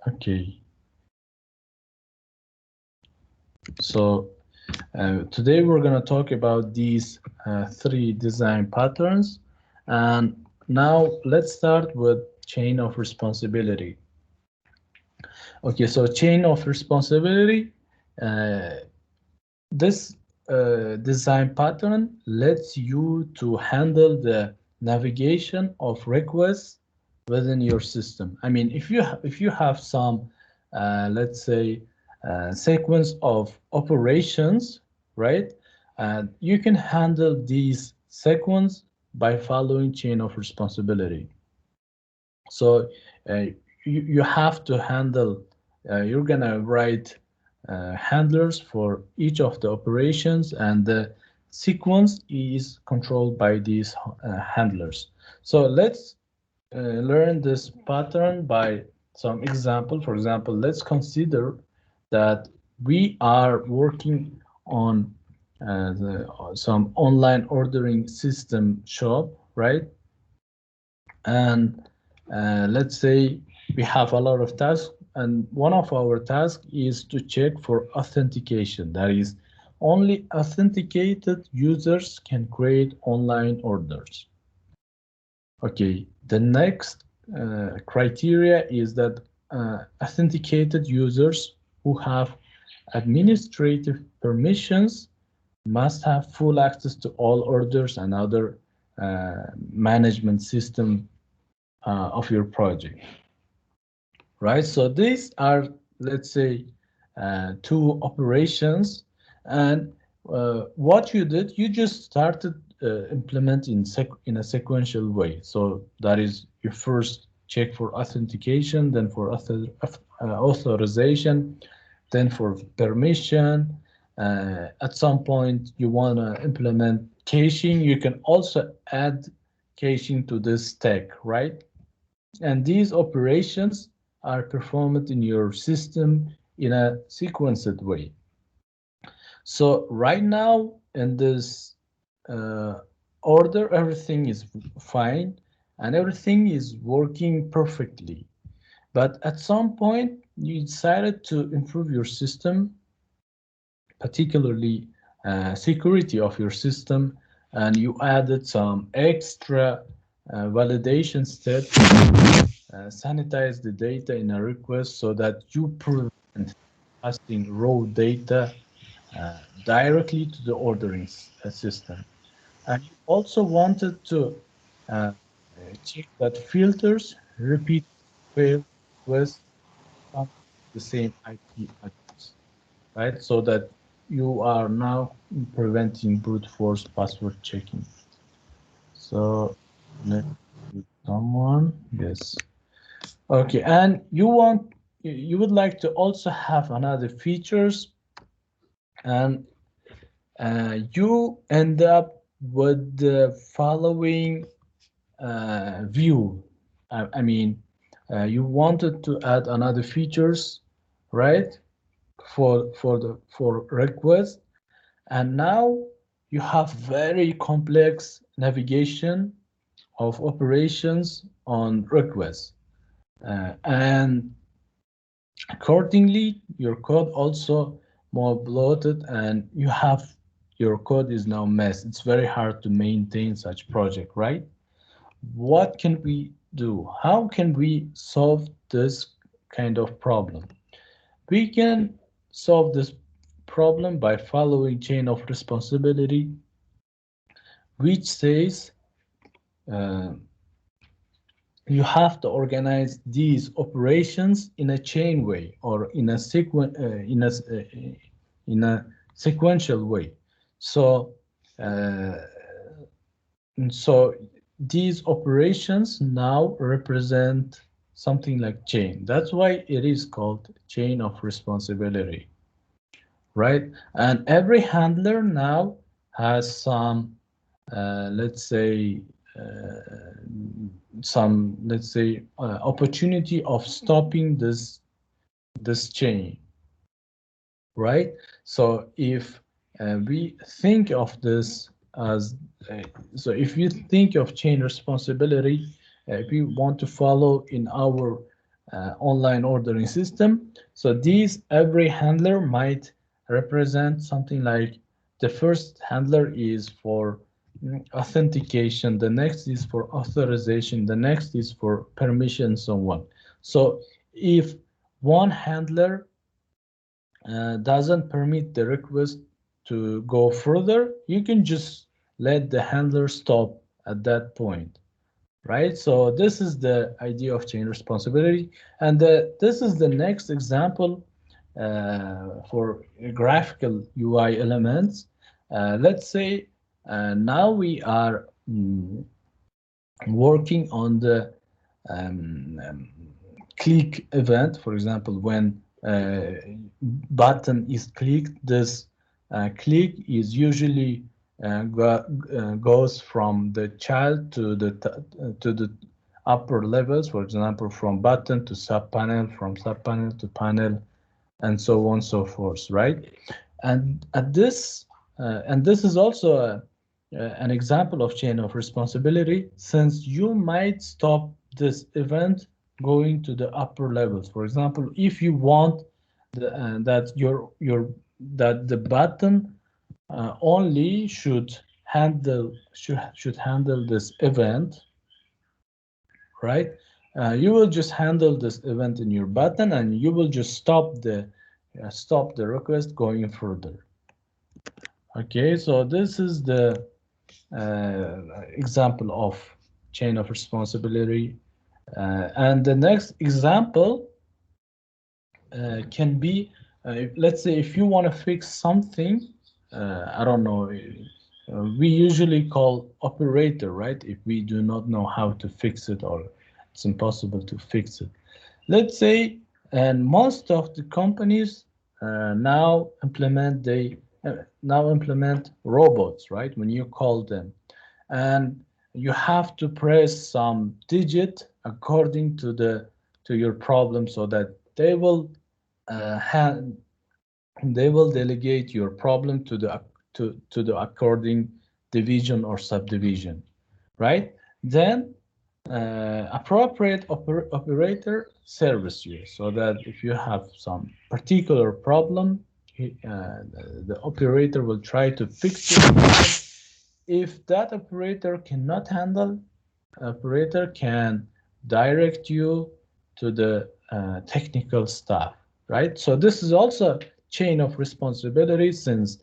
Okay. So today we're going to talk about these three design patterns. And now let's start with chain of responsibility. Okay, so chain of responsibility, uh, this design pattern lets you to handle the navigation of requests within your system. I mean, if you have some, let's say, sequence of operations, right? And you can handle these sequence by following chain of responsibility. So you have to handle, you're gonna write handlers for each of the operations, and the sequence is controlled by these handlers. So let's learn this pattern by some example. For example, let's consider that we are working on some online ordering system shop, right? And let's say we have a lot of tasks, and one of our tasks is to check for authentication. That is, only authenticated users can create online orders. Okay, the next criteria is that authenticated users who have administrative permissions must have full access to all orders and other management system of your project, right? So these are, let's say, two operations, and what you did, you just started implementing in a sequential way. So that is, you first check for authentication, then for authorization, then for permission. At some point, you want to implement caching. You can also add caching to this stack, right? And these operations are performed in your system in a sequenced way. So right now in this uh, order, everything is fine and everything is working perfectly. But at some point, you decided to improve your system, particularly security of your system, and you added some extra validation steps, sanitize the data in a request so that you prevent passing raw data directly to the ordering system. And you also wanted to uh, check that filters repeat failed requests come to the same IP address, right? So that you are now preventing brute force password checking. So let's do someone, yes. Okay, and you would like to also have another features, and you end up with the following view. I mean, you wanted to add another features, right? For request, and now you have very complex navigation of operations on request, and accordingly, your code also more bloated, and you have your code is now mess. It's very hard to maintain such project, right? What can we do? How can we solve this kind of problem? We can solve this problem by following chain of responsibility, which says uh, you have to organize these operations in a chain way, or in a in a sequential way. So uh, so these operations now represent something like chain. That's why it is called chain of responsibility, right? And every handler now has some, let's say, uh, opportunity of stopping this chain, right? So if we think of this as, uh, so if you think of chain responsibility, if we want to follow in our online ordering system. So these every handler might represent something like the first handler is for authentication, the next is for authorization, the next is for permission, so on. So if one handler doesn't permit the request to go further, you can just let the handler stop at that point, right? So this is the idea of chain responsibility, and this is the next example for graphical UI elements. Let's say now we are working on the click event. For example, when button is clicked, this click is usually goes from the child to the upper levels. For example, from button to sub panel, from sub panel to panel, and so on and so forth, right? And at this and this is also an example of chain of responsibility, since you might stop this event going to the upper levels. For example, if you want that that the button only should handle this event, right? You will just handle this event in your button, and you will just stop the request going further. Okay, so this is the example of chain of responsibility, and the next example can be, let's say, if you want to fix something, I don't know, we usually call operator, right? If we do not know how to fix it, or it's impossible to fix it. Let's say, and most of the companies now implement robots, right? When you call them, and you have to press some digit according to your problem, so that uh, they will delegate your problem to the according division or subdivision, right? Then appropriate operator service you, so that if you have some particular problem, the operator will try to fix it. If that operator cannot handle, operator can direct you to the technical staff, right? So this is also chain of responsibility, since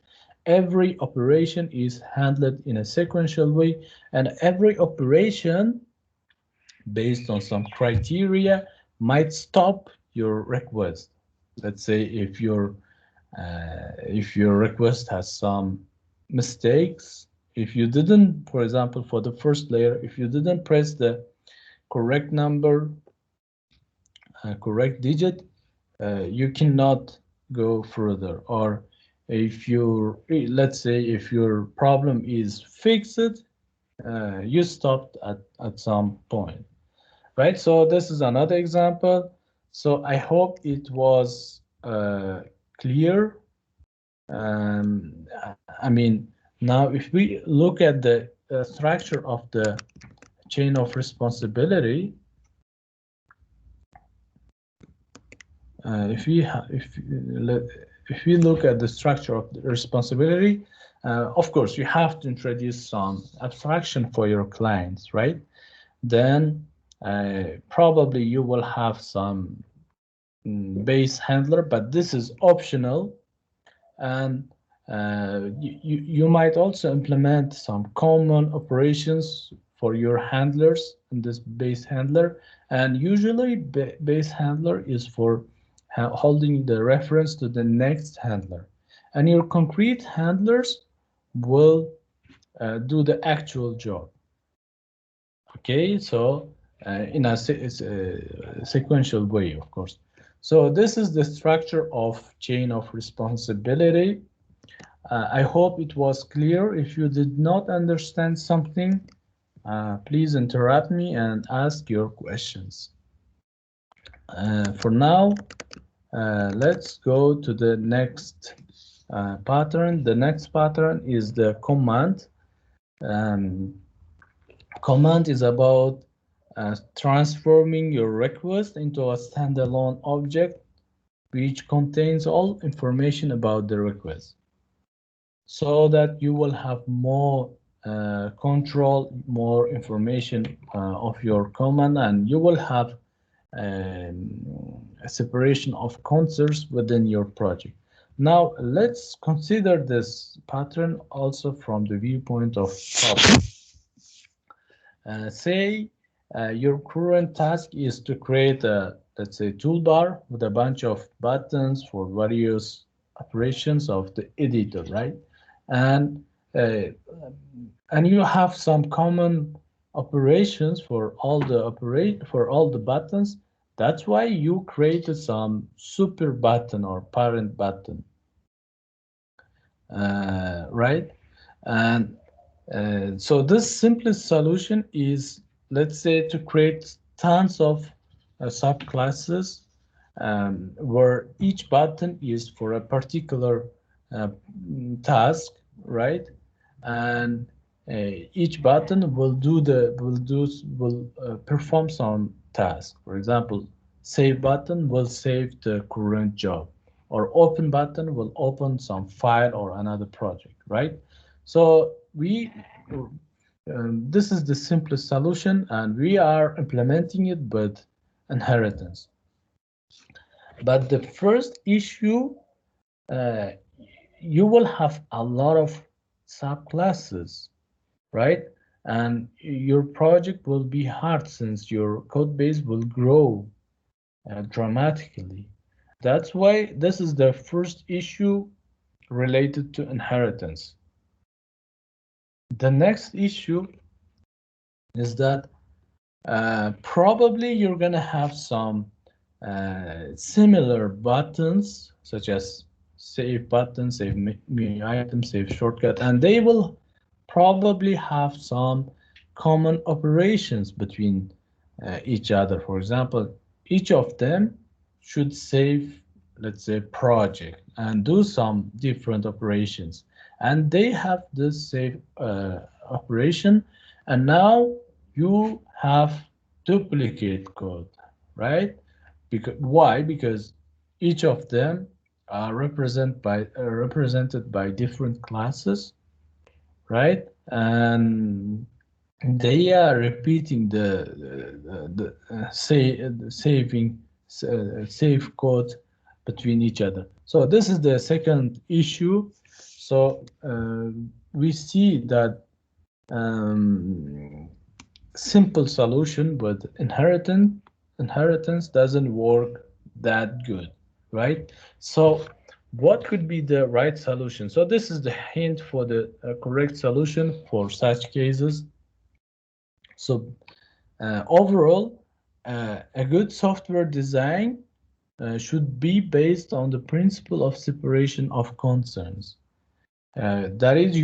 every operation is handled in a sequential way, and every operation based on some criteria might stop your request. Let's say if your request has some mistakes, if you didn't, for example, for the first layer, if you didn't press the correct number, correct digit, you cannot go further. Or if you, let's say, if your problem is fixed, you stopped at some point, right? So this is another example. So I hope it was clear. I mean, now if we look at the structure of the chain of responsibility, if we look at the structure of the responsibility, of course, you have to introduce some abstraction for your clients, right? Then probably you will have some base handler, but this is optional. And you might also implement some common operations for your handlers in this base handler. And usually base handler is for holding the reference to the next handler. And your concrete handlers will do the actual job. Okay, so in a sequential way, of course. So this is the structure of chain of responsibility. I hope it was clear. If you did not understand something, please interrupt me and ask your questions. For now, let's go to the next pattern. The next pattern is the command. Command is about transforming your request into a standalone object which contains all information about the request, so that you will have more control, more information of your command, and you will have a separation of concerns within your project. Now, let's consider this pattern also from the viewpoint of problem. Say your current task is to create a, let's say, toolbar with a bunch of buttons for various operations of the editor, right? And uh, and you have some common operations for all the buttons. That's why you created some super button or parent button, right? And so this simplest solution is, let's say, to create tons of subclasses where each button is for a particular uh, task, right? And each button will perform some task. For example, save button will save the current job, or open button will open some file or another project, right? So this is the simplest solution, and we are implementing it with inheritance. But the first issue, uh, you will have a lot of subclasses, right? And your project will be hard since your code base will grow dramatically. That's why this is the first issue related to inheritance. The next issue is that probably you're gonna have some similar buttons, such as save button, save menu item, save shortcut, and they will probably have some common operations between each other. For example, each of them should save, let's say, project and do some different operations, and they have this save operation, and now you have duplicate code, right? Because why? Because each of them are represented by different classes, right? And they are repeating save code between each other. So this is the second issue. So we see that simple solution, but inheritance doesn't work that good, right? So what could be the right solution? So this is the hint for the correct solution for such cases. So overall, a good software design should be based on the principle of separation of concerns. That is,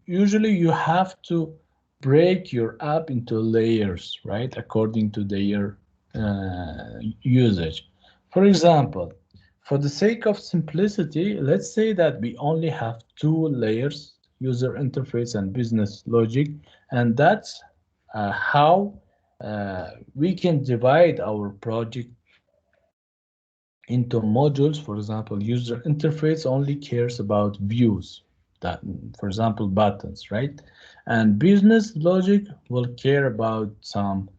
usually you have to break your app into layers, right, according to their usage. For example, for the sake of simplicity, let's say that we only have two layers, user interface and business logic, and that's how we can divide our project into modules. For example, user interface only cares about views, that, for example, buttons, right? And business logic will care about some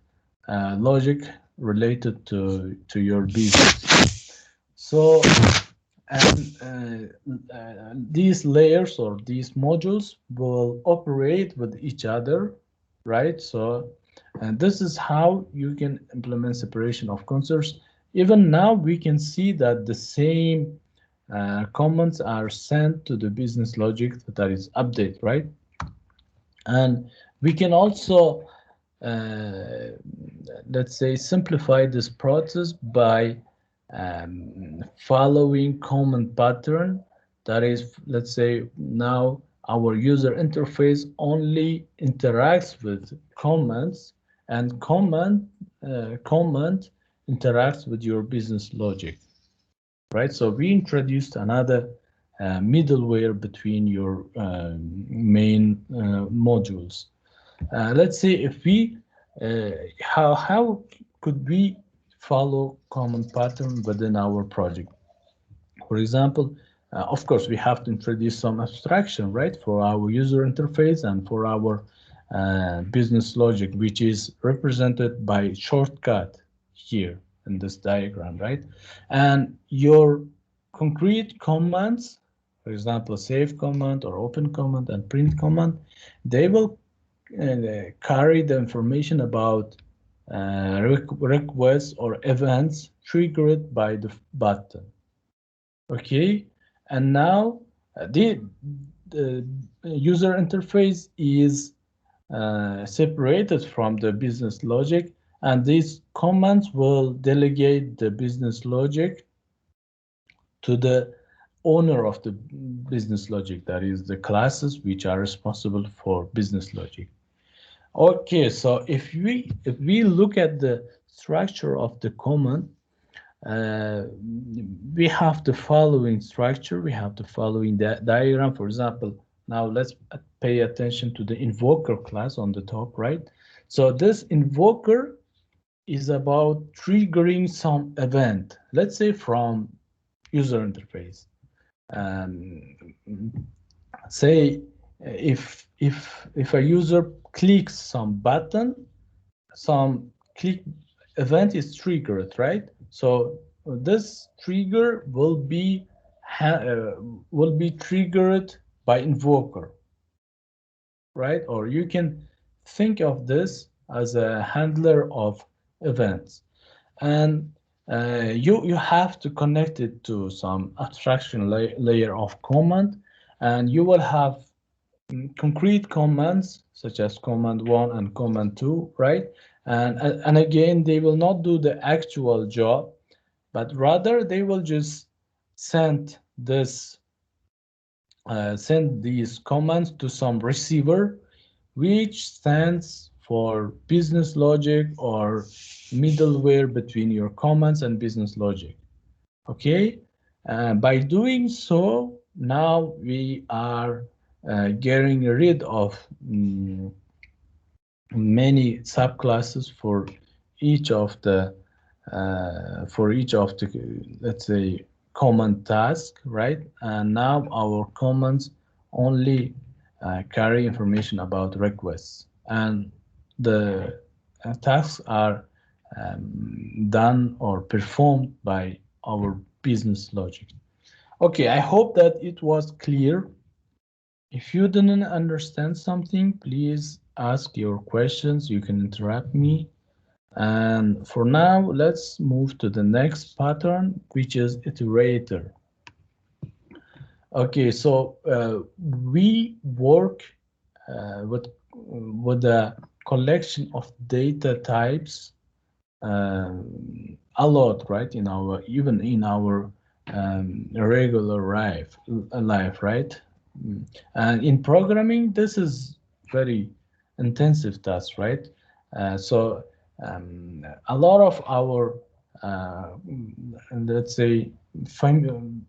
logic related to your business. So, and these layers or these modules will operate with each other, right? So, and this is how you can implement separation of concerns. Even now, we can see that the same comments are sent to the business logic that is update, right? And we can also, let's say, simplify this process by following common pattern. That is, let's say, now our user interface only interacts with comments, and comment interacts with your business logic, right? So we introduced another middleware between your main modules. Let's say if we how could we follow common pattern within our project? For example, of course, we have to introduce some abstraction, right, for our user interface and for our business logic, which is represented by shortcut here in this diagram, right? And your concrete commands, for example, save command or open command and print command, they will carry the information about requests or events triggered by the button. Okay, and now the user interface is separated from the business logic, and these commands will delegate the business logic to the owner of the business logic, that is the classes which are responsible for business logic. Okay, so if we look at the structure of the command, uh, we have the following structure. We have the following diagram. For example, now let's pay attention to the invoker class on the top right. So this invoker is about triggering some event, let's say from user interface. Um, say if a user clicks some button, some click event is triggered, right? So this trigger will be triggered by invoker, right? Or you can think of this as a handler of events, and you have to connect it to some abstraction layer of command, and you will have concrete commands such as command 1 and command 2, right? And again, they will not do the actual job, but rather they will just send this send these commands to some receiver, which stands for business logic or middleware between your commands and business logic. Okay, by doing so, now we are getting rid of many subclasses for each of the, let's say, common task, right? And now our commands only carry information about requests, and the tasks are done or performed by our business logic. Okay, I hope that it was clear. If you didn't understand something, please ask your questions. You can interrupt me. And for now, let's move to the next pattern, which is iterator. Okay, so we work with a collection of data types a lot, right? In our even in our regular life, right? And in programming, this is very intensive task, right? So a lot of our let's say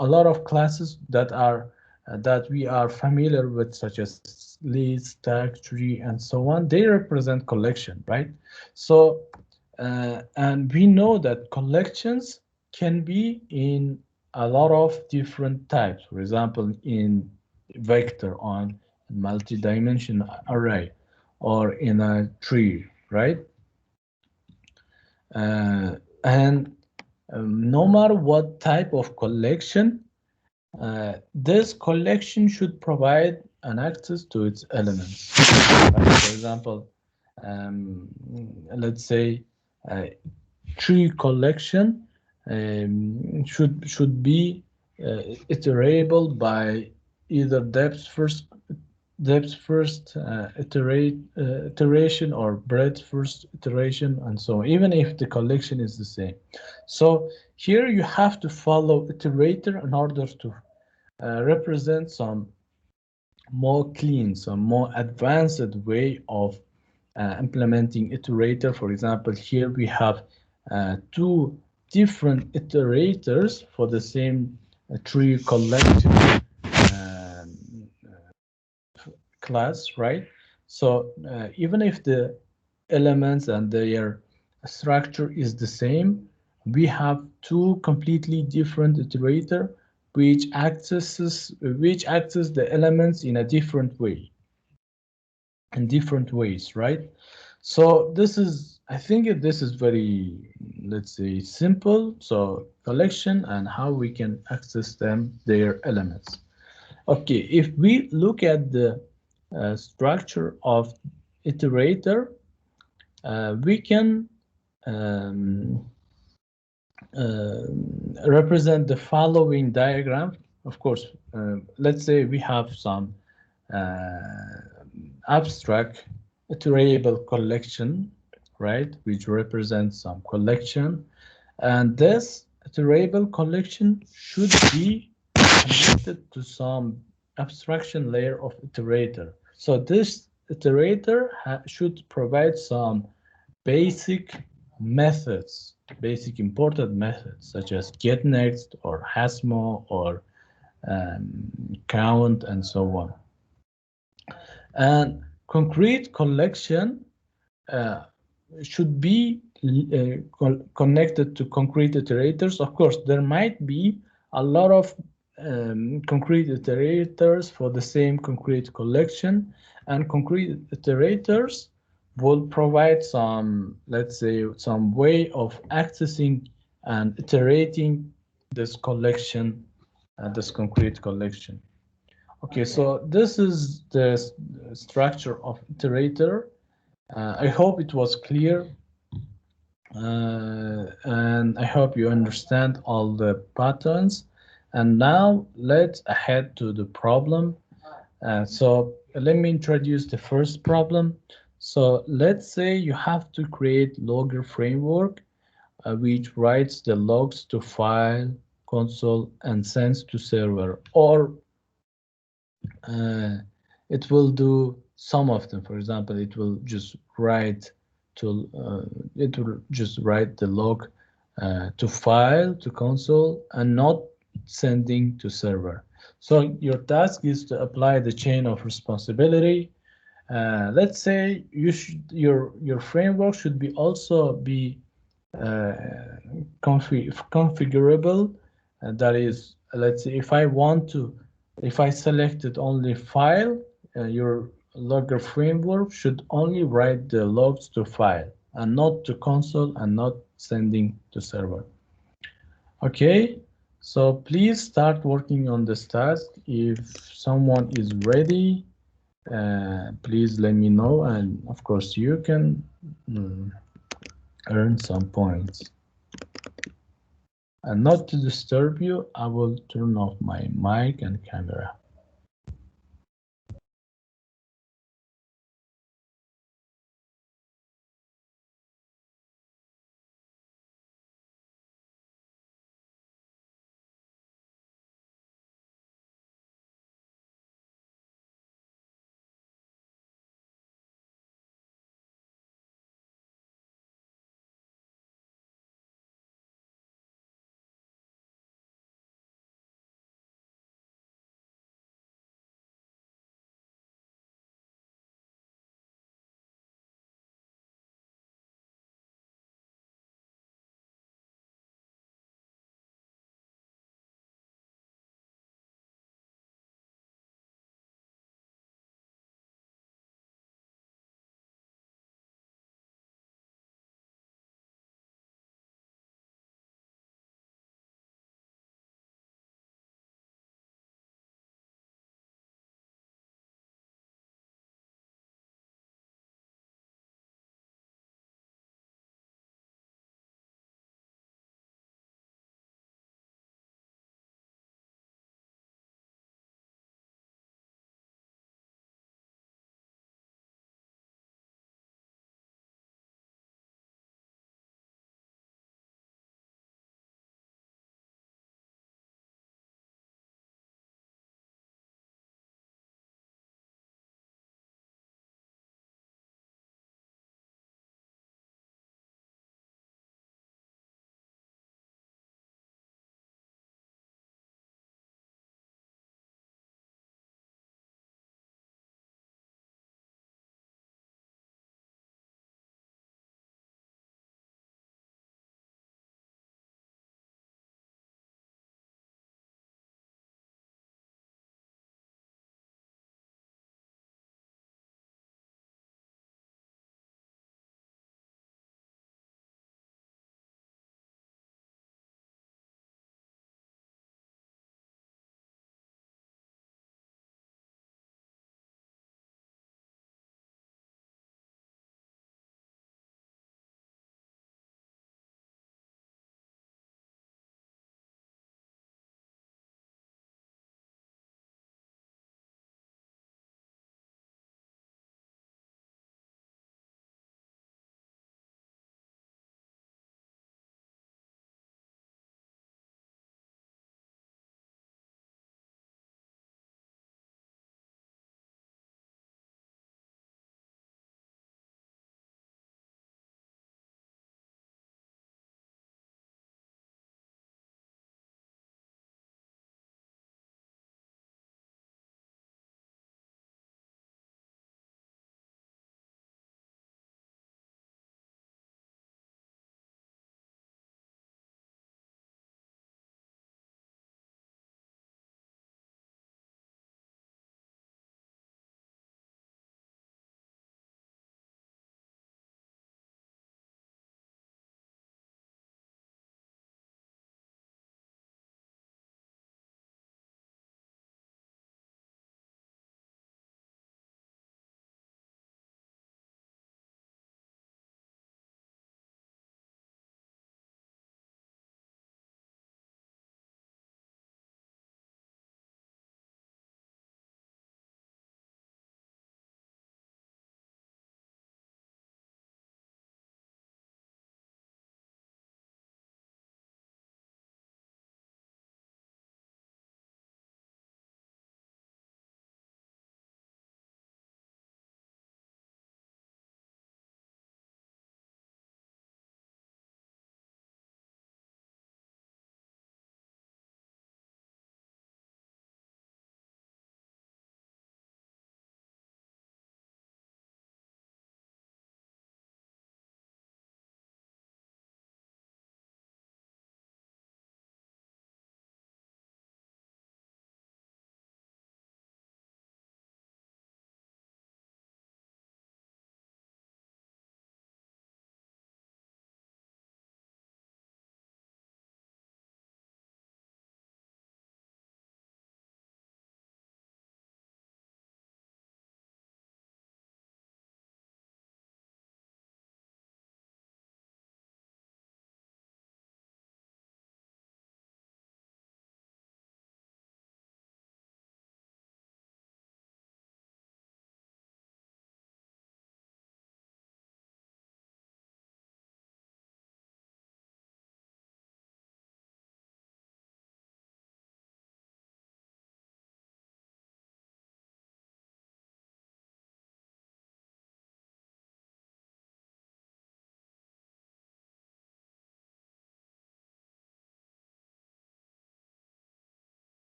a lot of classes that we are familiar with, such as list, tag, tree, and so on, they represent collection, right? So and we know that collections can be in a lot of different types. For example, in vector on multi-dimension array or in a tree, right? And no matter what type of collection, this collection should provide an access to its elements. Right? For example, let's say tree collection should be iterable by either iteration or breadth first iteration, and so on, even if the collection is the same. So here you have to follow iterator in order to represent some more clean, some more advanced way of implementing iterator. For example, here we have two different iterators for the same tree collection class, right? So even if the elements and their structure is the same, we have two completely different iterator which access the elements in a different way, in different ways, right? So this is, I think this is very, let's say, simple. So collection and how we can access them, their elements. Okay, if we look at the structure of iterator, we can um, represent the following diagram. Of course, let's say we have some uh, abstract iterable collection, right, which represents some collection, and this iterable collection should be connected to some abstraction layer of iterator. So this iterator should provide some basic methods, basic important methods such as get next or hasmo or count and so on. And concrete collection uh, should be connected to concrete iterators. Of course, there might be a lot of concrete iterators for the same concrete collection, and concrete iterators will provide some, let's say, some way of accessing and iterating this collection, this concrete collection. Okay, so this is the structure of iterator. I hope it was clear, and I hope you understand all the patterns. And now let's head to the problem. So let me introduce the first problem. So let's say you have to create logger framework, which writes the logs to file, console, and sends to server, or uh, it will do some of them. For example, it will just write to it will just write the log to file, to console, and not sending to server. So your task is to apply the chain of responsibility. Let's say your framework should be also be uh, configurable. That is, let's say if I want to, if I selected only file, your logger framework should only write the logs to file and not to console and not sending to server. Okay, so please start working on this task. If someone is ready, please let me know, and of course you can mm, earn some points. And not to disturb you, I will turn off my mic and camera.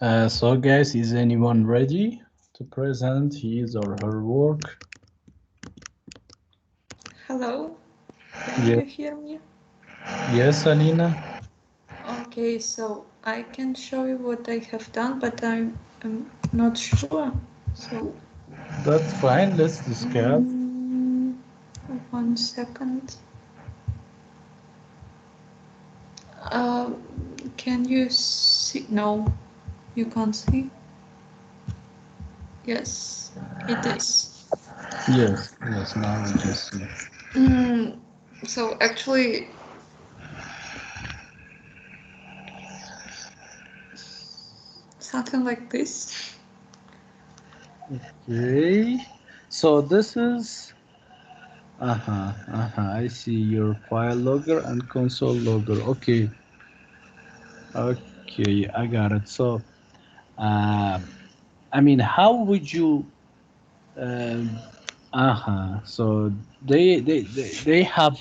So guys, is anyone ready to present his or her work? Hello, can Yeah. you hear me? Yes, Alina? Okay, so I can show you what I have done, but I'm not sure. So, That's fine. Let's discuss. mm, 1 second. Uh, can you see? No, you can't see. Yes, it is. Yes, yes, now we just see. Mm, so actually, something like this. Okay. So this is I see your file logger and console logger. Okay. Okay, I got it. So I mean, how would you um so they have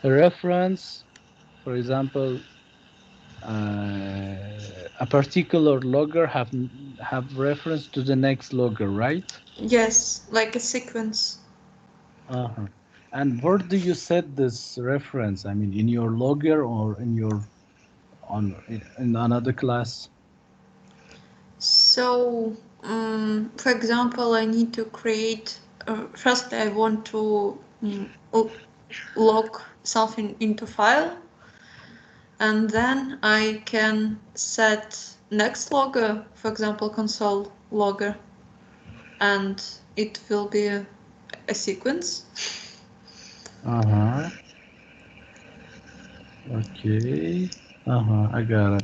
a reference, for example, a particular logger have reference to the next logger, right? Yes, like a sequence. Uh-huh. And where do you set this reference? I mean, in your logger or in your in another class? So, for example, I need to create. First, I want to log something into file, and then I can set next logger, for example, console logger, and it will be a sequence. Uh-huh. Okay. Uh-huh. I got it.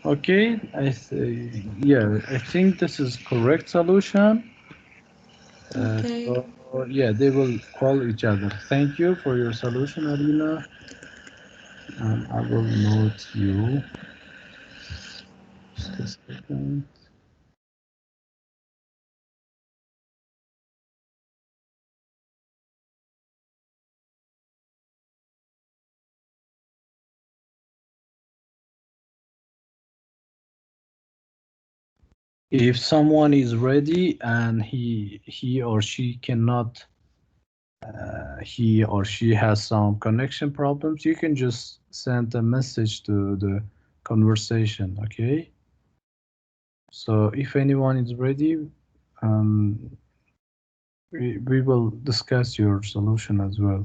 Okay. I see. Yeah, I think this is correct solution. Okay. So yeah, they will call each other. Thank you for your solution, Alina. And I will note you. Just a second. If someone is ready and he or she cannot, he or she has some connection problems, you can just send a message to the conversation. Okay. So if anyone is ready, um, we will discuss your solution as well.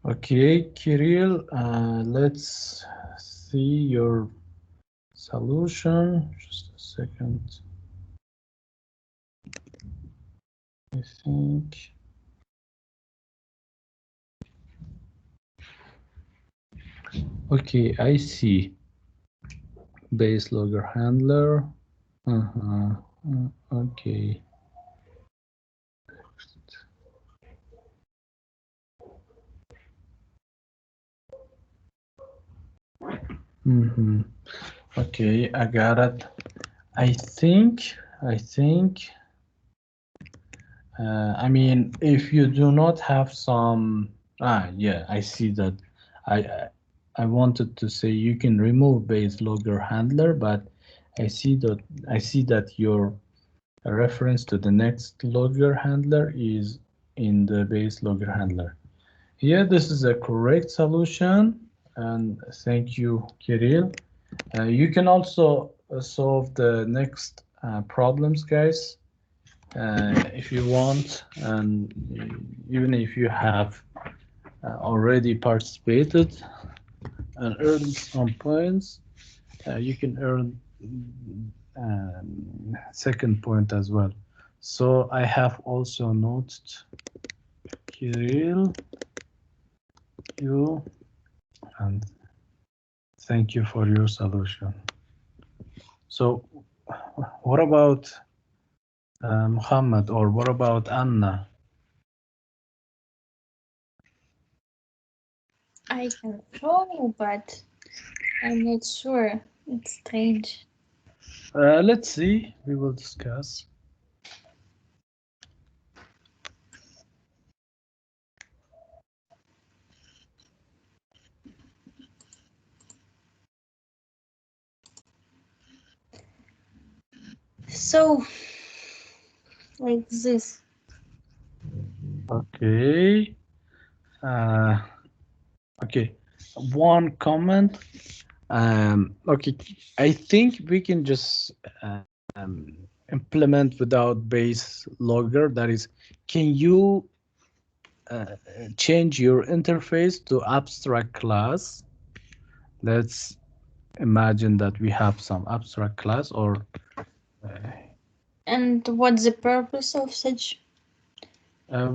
Okay, Kirill, let's see your solution. Just a second. I think. Okay, I see. Base logger handler. Uh-huh. Okay. Mm-hmm. Okay, I got it. I think, I mean, if you do not have some, yeah, I see that. I I wanted to say you can remove base logger handler, but I see that your reference to the next logger handler is in the base logger handler. Yeah, this is a correct solution, and thank you, Kirill. You can also solve the next problems, guys, if you want, and even if you have already participated and earned some points, you can earn second point as well. So I have also noted, Kirill, you, and thank you for your solution. So what about Muhammad, or what about Anna? I can show, but I'm not sure. It's strange. Let's see, we will discuss. So, like this. Okay. Uh, okay. One comment. Okay, I think we can just implement without base logger. That is, can you uh, change your interface to abstract class? Let's imagine that we have some abstract class, or And what's the purpose of such?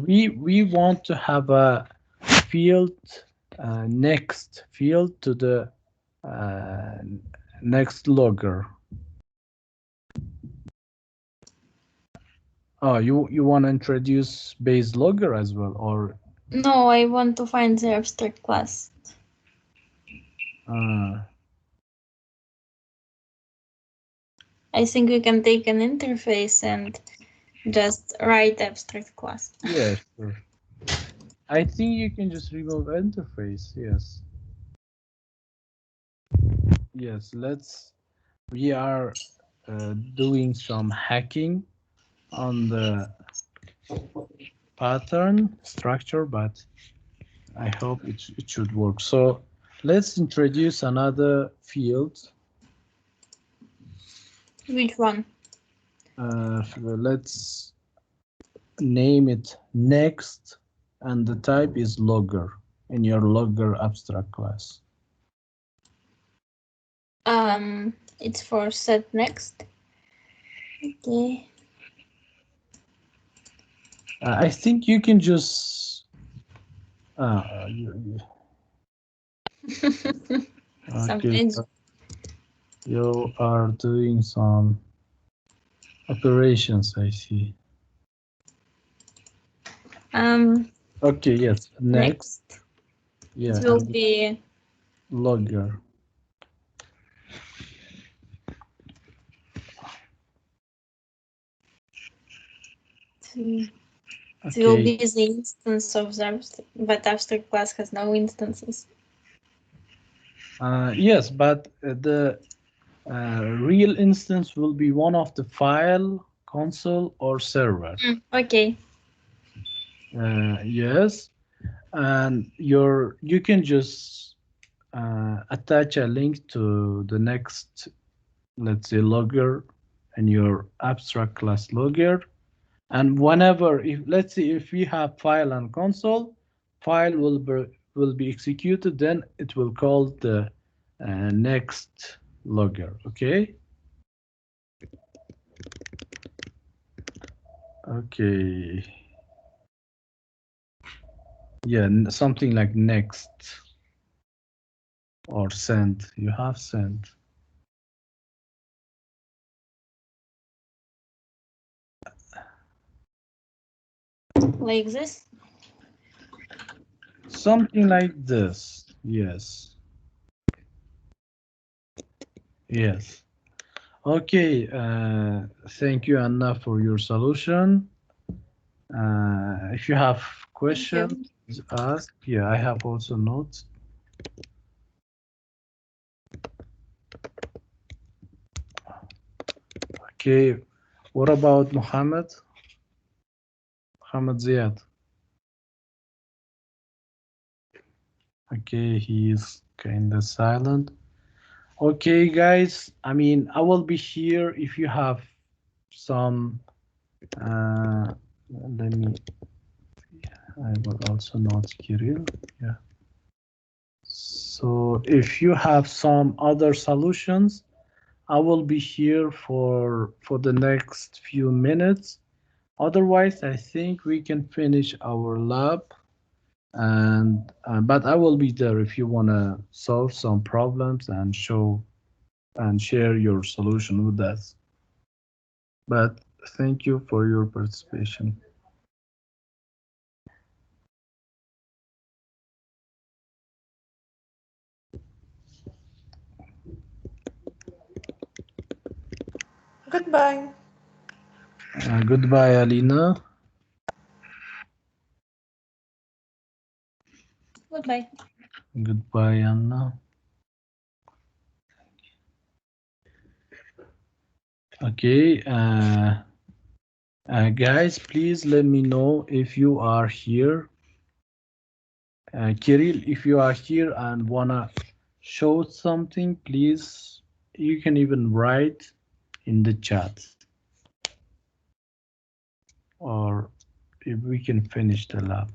we want to have a field, next field to the uh, next logger. Oh, you want to introduce base logger as well, or No, I want to find the abstract class. uh, I think we can take an interface and just write abstract class. yeah, sure. I think you can just remove interface. Yes, yes. We are doing some hacking on the pattern structure, but I hope it should work. So let's introduce another field. Which one? Let's name it next, and the type is logger in your logger abstract class. It's for set next. Okay. I think you can just you, Some okay, edge. you are doing some operations, I see. Um, Okay, yes, next. next. Yeah, It will and be logger. it will Okay, be the instance of the abstract, but abstract class has no instances. yes, but the real instance will be one of the file, console, or server. Okay. Yes, and you can just attach a link to the next, let's say, logger and your abstract class logger. And whenever, if let's say if we have file and console, file will be executed, then it will call the next logger. Okay. Okay. Yeah, something like next or send. You have sent. Like this? Something like this. Yes. Yes. Okay. Thank you, Anna, for your solution. If you have Thank you. questions, ask. Yeah, I have also notes. Okay. What about Muhammad? Muhammad Ziad. Okay, he is kind of silent. Okay, guys. I mean, I will be here if you have some. Let me. I will also note Kirill. Yeah. So if you have some other solutions, I will be here for the next few minutes. Otherwise, I think we can finish our lab, and but I will be there if you want to solve some problems and show and share your solution with us. But thank you for your participation. Goodbye. Goodbye, Alina. Goodbye. Goodbye, Anna. Okay, guys, please let me know if you are here. Kirill, if you are here and wanna show something, please, you can even write in the chat, or if we can finish the lab.